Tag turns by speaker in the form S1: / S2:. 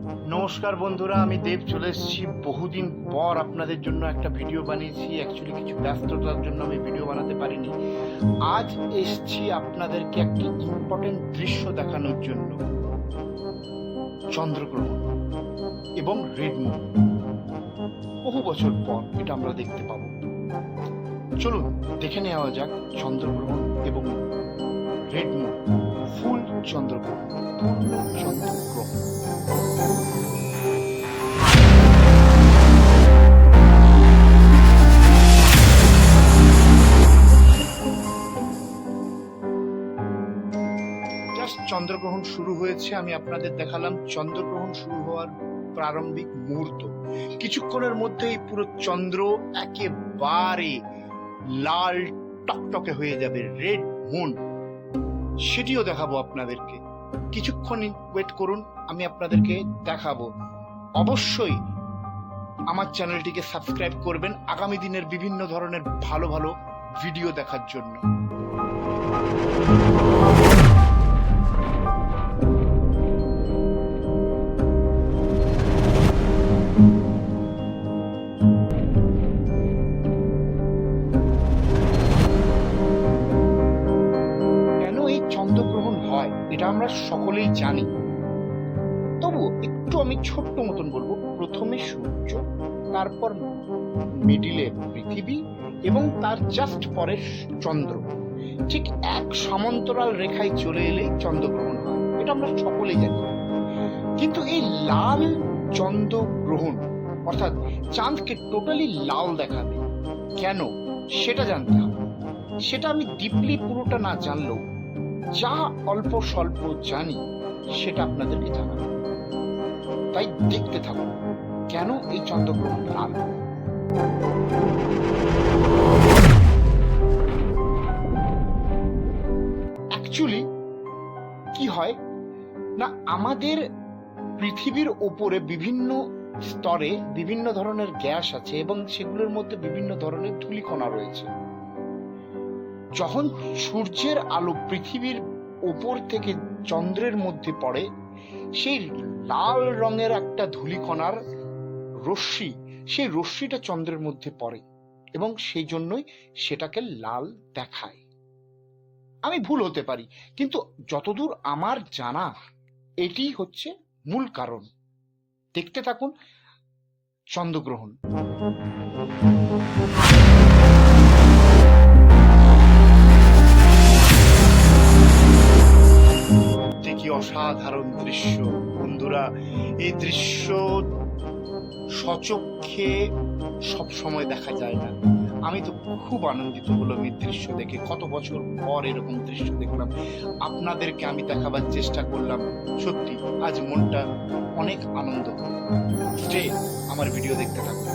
S1: নমস্কার বন্ধুরা, আমি দেব চলে এসেছি। বহুদিন পর আপনাদের জন্য একটা ভিডিও বানিয়েছি। অ্যাকচুয়ালি কিছু ব্যস্ততার জন্য আমি ভিডিও বানাতে পারিনি। আজ এসেছি আপনাদেরকে একটি ইম্পর্টেন্ট দৃশ্য দেখানোর জন্য, চন্দ্রগ্রহণ এবং রেড মুন। বহু বছর পর এটা আমরা দেখতে পাবো। চলুন দেখে নেওয়া যাক চন্দ্রগ্রহণ এবং রেড মুন, ফুল চন্দ্রগ্রহণ, পূর্ণ চন্দ্রগ্রহণ। চন্দ্রগ্রহণ শুরু হয়েছে, আমি আপনাদের দেখালাম চন্দ্রগ্রহণ শুরু হওয়ার প্রারম্ভিক মুহূর্ত। কিছুক্ষণের মধ্যেই পুরো চন্দ্র একেবারে লাল টকটকে হয়ে যাবে, রেড মুন। সেটিও দেখাবো আপনাদেরকে। কিছুক্ষণ ওয়েট করুন, আমি আপনাদেরকে দেখাবো। অবশ্যই আমার চ্যানেলটিকে সাবস্ক্রাইব করবেন আগামী দিনের বিভিন্ন ধরনের ভালো ভালো ভিডিও দেখার জন্য। চন্দ্রগ্রহণ হয় এটা আমরা সকলেই জানি, তবু একটু আমি ছোট্ট মতন বলবো। প্রথমে সূর্য, তারপর মিডিলে পৃথিবী এবং তার জাস্ট পরে চন্দ্র, ঠিক এক সমান্তরাল রেখায় চলে এলেই চন্দ্রগ্রহণ হয়, এটা আমরা সকলেই জানি। কিন্তু এই লাল চন্দ্রগ্রহণ অর্থাৎ চাঁদকে টোটালি লাল দেখাবে কেন, সেটা জানতে হবে। সেটা আমি ডিপলি পুরোটা না জানলেও যা অল্প স্বল্প জানি সেটা আপনাদেরকে জানাবো। তাই দেখতে থাকুন কেন এই চন্দ্রগ্রহণ লাল। অ্যাকচুয়ালি কি হয় না, আমাদের পৃথিবীর ওপরে বিভিন্ন স্তরে বিভিন্ন ধরনের গ্যাস আছে এবং সেগুলোর মধ্যে বিভিন্ন ধরনের ধূলিকণা রয়েছে। যখন সূর্যের আলো পৃথিবীর ওপর থেকে চন্দ্রের মধ্যে পড়ে, সেই লাল রঙের একটা ধূলিকণার রশ্মি, সেই রশ্মিটা চন্দ্রের মধ্যে পড়ে এবং সেই জন্যই সেটাকে লাল দেখায়। আমি ভুল হতে পারি, কিন্তু যতদূর আমার জানা এটি হচ্ছে মূল কারণ। দেখতে থাকুন চন্দ্রগ্রহণ। অসাধারণ দৃশ্য বন্ধুরা, এই দৃশ্য সচক্ষে সব সময় দেখা যায় না। আমি তো খুব আনন্দিত হলাম এই দৃশ্য দেখে। কত বছর পর এরকম দৃশ্য দেখলাম, আপনাদেরকে আমি দেখাবার চেষ্টা করলাম। সত্যি আজ মনটা অনেক আনন্দ। আমার ভিডিও দেখতে থাকুন।